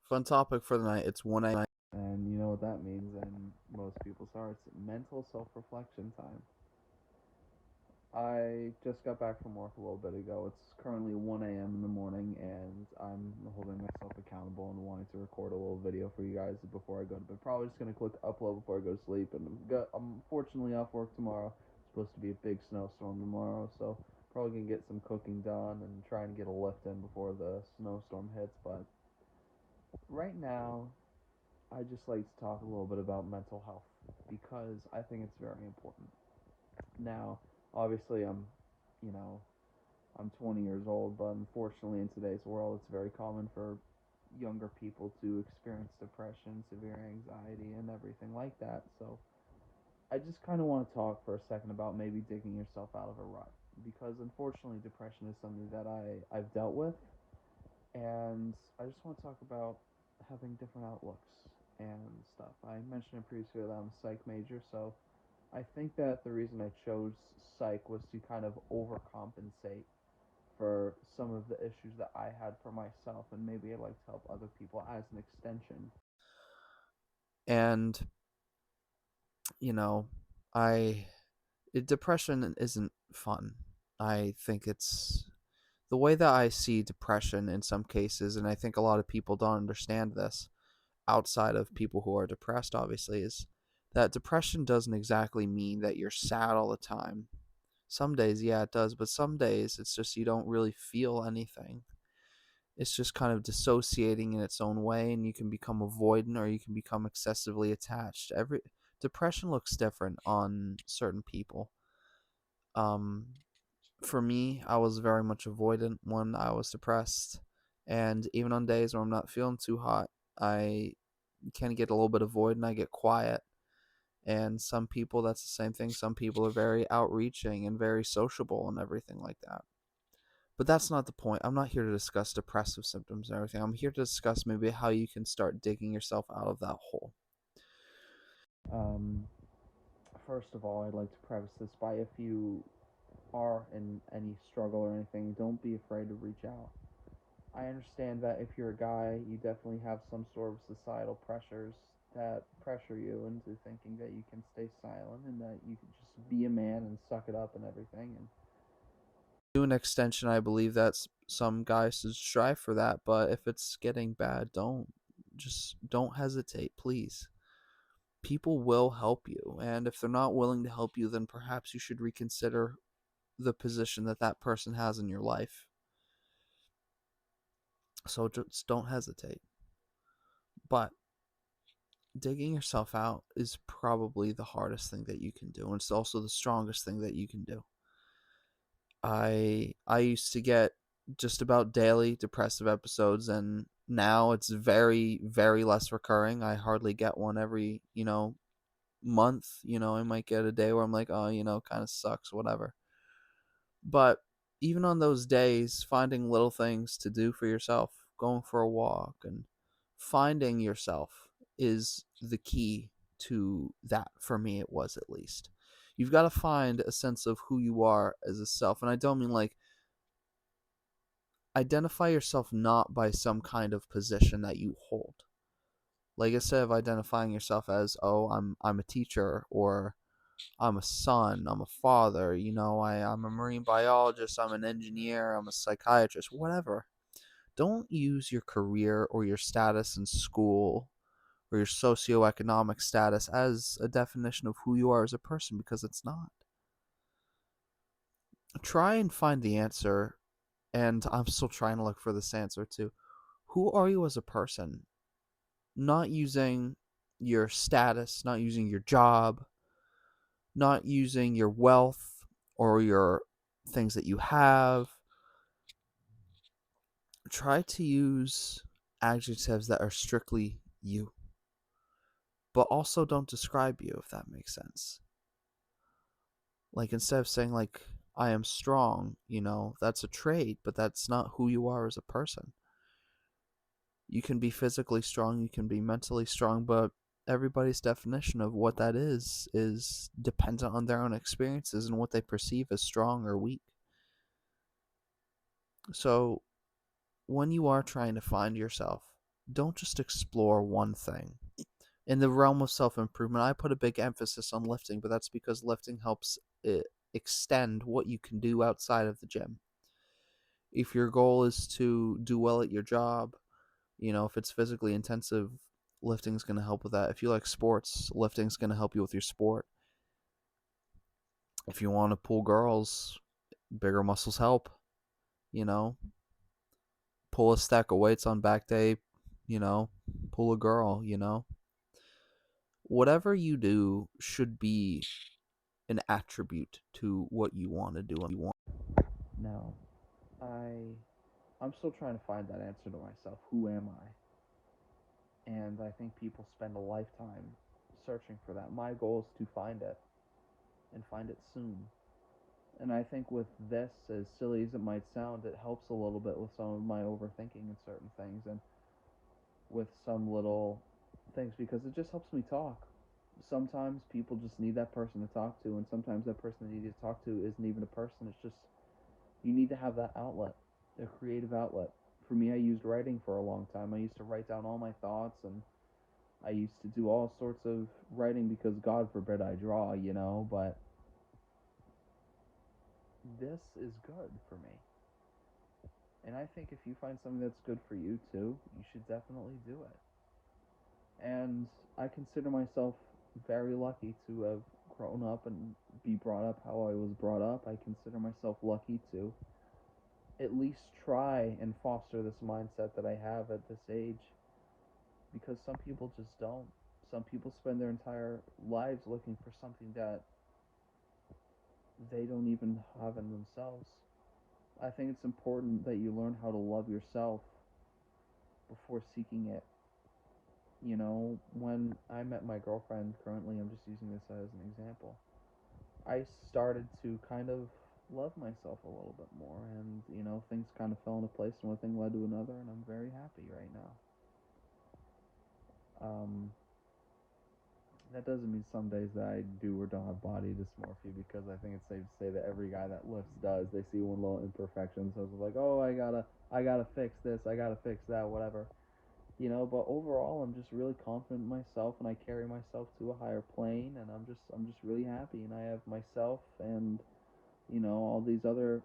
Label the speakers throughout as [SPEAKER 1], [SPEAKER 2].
[SPEAKER 1] Fun topic for the night. It's 1 a.m. And you know what that means in most people's hearts. Mental self reflection time. I just got back from work a little bit ago. It's currently 1 a.m. in the morning, and I'm holding myself accountable and wanting to record a little video for you guys before I go to bed. Probably just going to click upload before I go to sleep. And I'm fortunately off work tomorrow. It's supposed to be a big snowstorm tomorrow, so probably going to get some cooking done and try and get a lift in before the snowstorm hits. But right now, I just like to talk a little bit about mental health because I think it's very important. Now, obviously, you know, I'm 20 years old, but unfortunately, in today's world, it's very common for younger people to experience depression, severe anxiety, and everything like that. So, I just kind of want to talk for a second about maybe digging yourself out of a rut because unfortunately, depression is something that I've dealt with, and I just want to talk about having different outlooks and stuff. I mentioned previously that I'm a psych major, so I think that the reason I chose psych was to kind of overcompensate for some of the issues that I had for myself, and maybe I'd like to help other people as an extension. And you know, I depression isn't fun. I think it's the way that I see depression in some cases, and I think a lot of people don't understand this outside of people who are depressed, obviously, is that depression doesn't exactly mean that you're sad all the time. Some days, yeah, it does, but some days it's just you don't really feel anything. It's just kind of dissociating in its own way, and you can become avoidant or you can become excessively attached. Every depression looks different on certain people. Um, for me, I was very much avoidant when I was depressed, and even on days where I'm not feeling too hot, I can get a little bit avoidant. I get quiet, and some people that's the same thing. Some people are very outreaching and very sociable and everything like that. But that's not the point. I'm not here to discuss depressive symptoms and everything. I'm here to discuss maybe how you can start digging yourself out of that hole. Um, First of all, I'd like to preface this by if you are in any struggle or anything, don't be afraid to reach out. I understand that if you're a guy, you definitely have some sort of societal pressures that pressure you into thinking that you can stay silent and that you can just be a man and suck it up and everything. And to an extension, I believe that some guys should strive for that, but if it's getting bad, don't hesitate, please. People will help you, and if they're not willing to help you, then perhaps you should reconsider the position that that person has in your life. So just don't hesitate. But digging yourself out is probably the hardest thing that you can do, and it's also the strongest thing that you can do. I used to get just about daily depressive episodes, and now it's very very less recurring. I hardly get one every, month. I might get a day where I'm like, oh, kind of sucks, whatever. But even on those days, finding little things to do for yourself, going for a walk, and finding yourself is the key to that. For me, it was at least. You've got to find a sense of who you are as a self. And I don't mean like identify yourself not by some kind of position that you hold. Like instead of identifying yourself as, oh, I'm a teacher, or I'm a son, I'm a father, I'm a marine biologist, I'm an engineer, I'm a psychiatrist, whatever. Don't use your career or your status in school or your socioeconomic status as a definition of who you are as a person, because it's not. Try and find the answer, and I'm still trying to look for this answer too. Who are you as a person? Not using your status, not using your job, not using your wealth or your things that you have. Try to use adjectives that are strictly you, but also don't describe you, if that makes sense. Like instead of saying like I am strong, that's a trait, but that's not who you are as a person. You can be physically strong, you can be mentally strong, but everybody's definition of what that is dependent on their own experiences and what they perceive as strong or weak. So when you are trying to find yourself,
[SPEAKER 2] don't just explore one thing. In the realm of self improvement, I put a big emphasis on lifting, but that's because lifting helps extend what you can do outside of the gym. If your goal is to do well at your job, if it's physically intensive, lifting's going to help with that. If you like sports, lifting's going to help you with your sport. If you want to pull girls, bigger muscles help. You know, pull a stack of weights on back day, you know, pull a girl, Whatever you do should be an attribute to what you want to do.
[SPEAKER 1] Now, I'm still trying to find that answer to myself. Who am I? And I think people spend a lifetime searching for that. My goal is to find it and find it soon. And I think with this, as silly as it might sound, it helps a little bit with some of my overthinking in certain things and with some little things because it just helps me talk. Sometimes people just need that person to talk to, and sometimes that person they need to talk to isn't even a person. It's just you need to have that outlet, a creative outlet. For me, I used writing for a long time. I used to write down all my thoughts, and I used to do all sorts of writing because God forbid I draw, but this is good for me. And I think if you find something that's good for you too, you should definitely do it. And I consider myself very lucky to have grown up and be brought up how I was brought up. I consider myself lucky to at least try and foster this mindset that I have at this age because some people just don't. Some people spend their entire lives looking for something that they don't even have in themselves. I think it's important that you learn how to love yourself before seeking it. When I met my girlfriend, currently I'm just using this as an example, I started to kind of love myself a little bit more, and things kind of fell into place, and one thing led to another, and I'm very happy right now. Um, that doesn't mean some days that I do or don't have body dysmorphia because I think it's safe to say that every guy that lifts does. They see one little imperfection, so it's like, oh, I gotta fix this, I gotta fix that, whatever. But overall, I'm just really confident in myself, and I carry myself to a higher plane, and I'm just really happy, and I have myself and all these other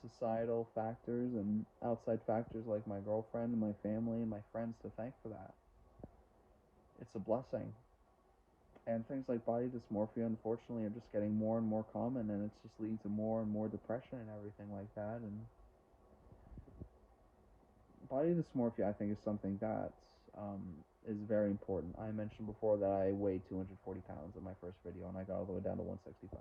[SPEAKER 1] societal factors and outside factors like my girlfriend and my family and my friends to thank for that. It's a blessing. And things like body dysmorphia, unfortunately, are just getting more and more common, and it's just leading to more and more depression and everything like that. And body dysmorphia, I think, is something that um, is very important. I mentioned before that I weighed 240 pounds in my first video, and I got all the way down to 165.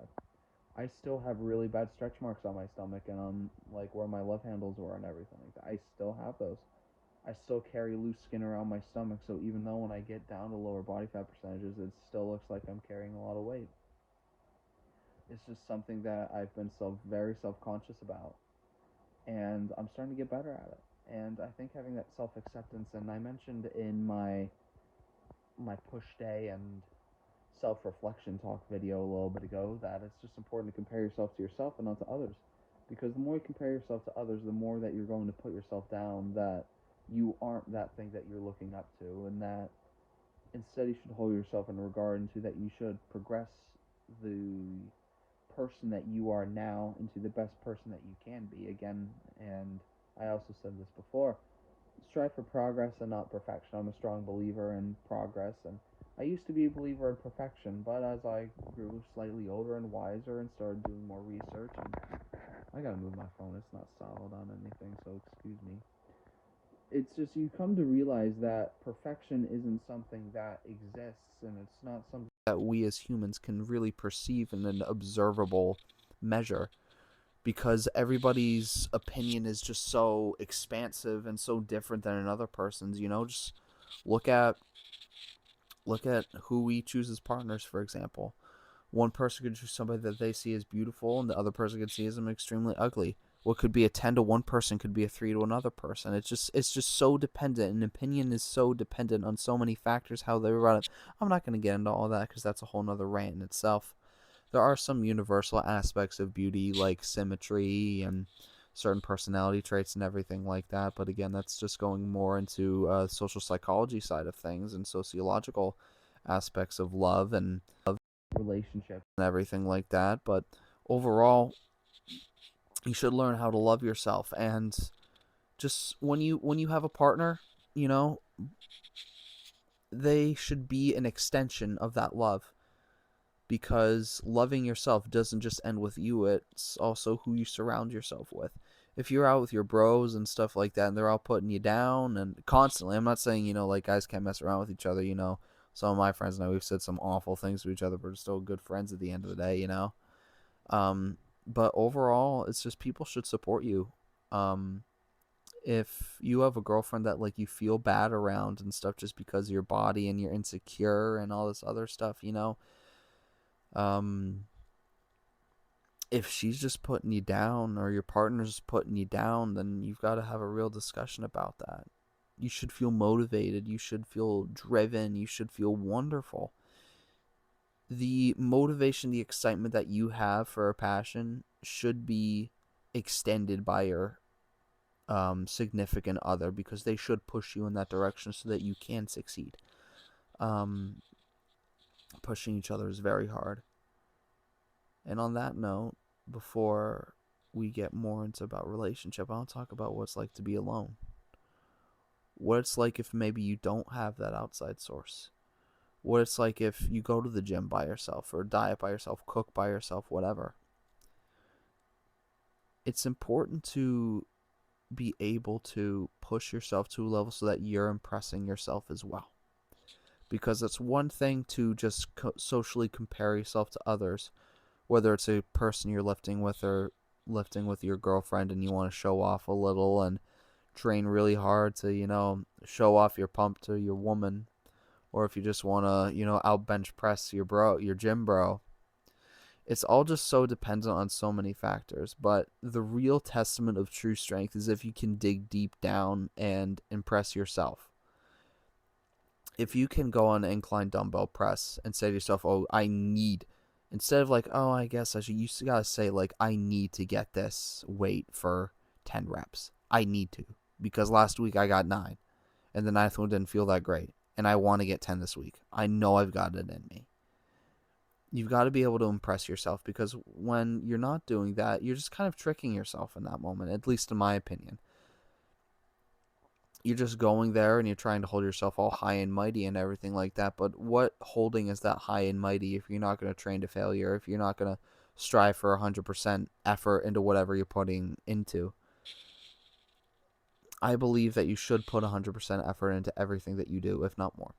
[SPEAKER 1] I still have really bad stretch marks on my stomach and on like where my love handles were and everything like that. I still have those. I still carry loose skin around my stomach, so even though when I get down to lower body fat percentages, it still looks like I'm carrying a lot of weight. It's just something that I've been very self conscious about, and I'm starting to get better at it. And I think having that self acceptance, and I mentioned in my push day and self reflection talk video a little bit ago that it's just important to compare yourself to yourself and not to others. Because the more you compare yourself to others, the more that you're going to put yourself down that you aren't that thing that you're looking up to, and that instead you should hold yourself in regard into that you should progress the person that you are now into the best person that you can be again. And I also said this before, strive for progress and not perfection. I'm a strong believer in progress, and I used to be a believer in perfection, but as I grew slightly older and wiser and started doing more research, and I gotta move my phone, it's not solid on anything, so excuse me. It's just you come to realize that perfection isn't something that exists, and it's not something
[SPEAKER 2] That we as humans can really perceive in an observable measure because everybody's opinion is just so expansive and so different than another person's. Just look at who we choose as partners, for example. One person could choose somebody that they see as beautiful, and the other person could see as them extremely ugly. What could be a 10 to one person could be a 3 to another person. It's just so dependent. An opinion is so dependent on so many factors. How they run it. I'm not going to get into all that because that's a whole nother rant in itself. There are some universal aspects of beauty like symmetry and certain personality traits and everything like that. But again, that's just going more into social psychology side of things and sociological aspects of love and
[SPEAKER 1] Relationships.
[SPEAKER 2] everything like that. But overall, you should learn how to love yourself, and just when you have a partner, you know, they should be an extension of that love, because loving yourself doesn't just end with you, it's also who you surround yourself with. If you're out with your bros and stuff like that and they're all putting you down and constantly, I'm not saying, like, guys can't mess around with each other, some of my friends now, we've said some awful things to each other, but we're still good friends at the end of the day. But overall, it's just people should support you. If you have a girlfriend that, like, you feel bad around and stuff just because of your body and you're insecure and all this other stuff, um if she's just putting you down or your partner's putting you down, then you've got to have a real discussion about that. You should feel motivated, you should feel driven, you should feel wonderful. The motivation, the excitement that you have for a passion should be extended by your significant other, because they should push you in that direction so that you can succeed. Um, Pushing each other is very hard. And on that note, before we get more into about relationship, I'll talk about what it's like to be alone. What it's like if maybe you don't have that outside source. What it's like if you go to the gym by yourself or diet by yourself, cook by yourself, whatever. It's important to be able to push yourself to a level so that you're impressing yourself as well. Because it's one thing to just socially compare yourself to others, whether it's a person you're lifting with or lifting with your girlfriend and you want to show off a little and train really hard to, show off your pump to your woman, or if you just want to, out bench press your gym bro. It's all just so dependent on so many factors, but the real testament of true strength is if you can dig deep down and impress yourself. If you can go on an incline dumbbell press and say to yourself, oh, instead of like, oh, I guess I should, you gotta say, like, I need to get this weight for 10 reps. I need to, because last week I got 9, and the 9th one didn't feel that great, and I want to get 10 this week. I know I've got it in me. You've got to be able to impress yourself, because when you're not doing that, you're just kind of tricking yourself in that moment, at least in my opinion. You're just going there and you're trying to hold yourself all high and mighty and everything like that. But what holding is that high and mighty if you're not going to train to failure, if you're not going to strive for 100% effort into whatever you're putting into? I believe that you should put 100% effort into everything that you do, if not more.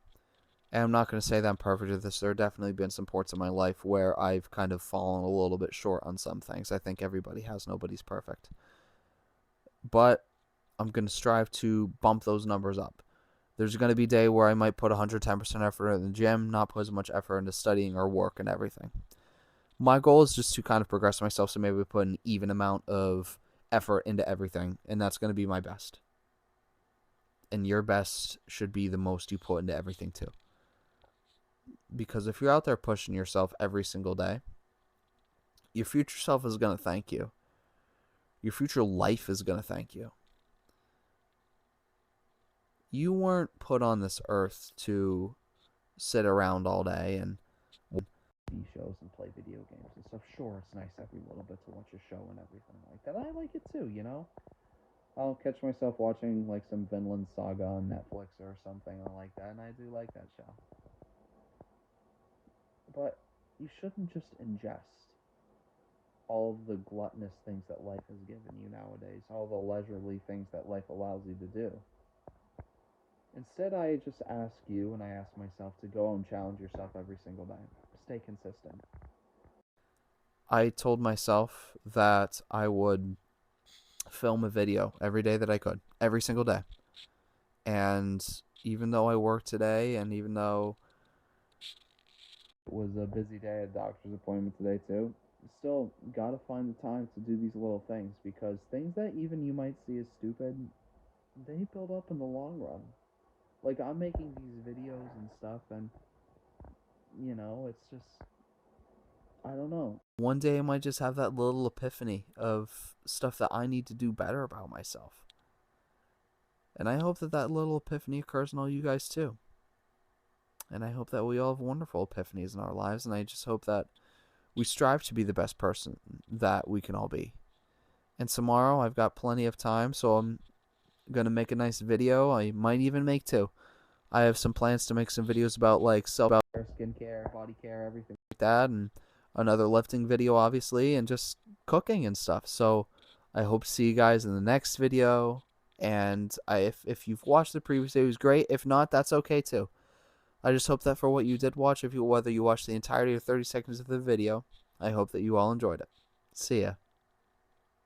[SPEAKER 2] And I'm not going to say that I'm perfect at this. There have definitely been some parts of my life where I've kind of fallen a little bit short on some things. I think everybody has. Nobody's perfect. But I'm going to strive to bump those numbers up. There's going to be a day where I might put 110% effort in the gym, not put as much effort into studying or work and everything. My goal is just to kind of progress myself, so maybe put an even amount of effort into everything, and that's going to be my best. And your best should be the most you put into everything too. Because if you're out there pushing yourself every single day, your future self is going to thank you. Your future life is going to thank you. You weren't put on this earth to sit around all day and
[SPEAKER 1] Shows and play video games and stuff. Sure, it's nice every little bit to watch a show and everything like that. I like it too. I'll catch myself watching like some Vinland Saga on Netflix or something like that, and I do like that show. But you shouldn't just ingest all of the gluttonous things that life has given you nowadays, all the leisurely things that life allows you to do. Instead, I just ask you, and I ask myself, to go and challenge yourself every single day. Stay consistent.
[SPEAKER 2] I told myself that I would film a video every day that I could, every single day. And even though I work today, and even though
[SPEAKER 1] it was a busy day at a doctor's appointment today too, still gotta find the time to do these little things, because things that even you might see as stupid, they build up in the long run. Like, I'm making these videos and stuff, and it's just, I don't know.
[SPEAKER 2] One day I might just have that little epiphany of stuff that I need to do better about myself. And I hope that that little epiphany occurs in all you guys too. And I hope that we all have wonderful epiphanies in our lives. And I just hope that we strive to be the best person that we can all be. And tomorrow I've got plenty of time, so I'm going to make a nice video. I might even make two. I have some plans to make some videos about like self-care, skincare, body care, everything like that. And another lifting video, obviously, and just cooking and stuff. So I hope to see you guys in the next video. And if you've watched the previous video, it was great. If not, that's okay too. I just hope that for what you did watch, whether you watched the entirety of 30 seconds of the video, I hope that you all enjoyed it. See ya.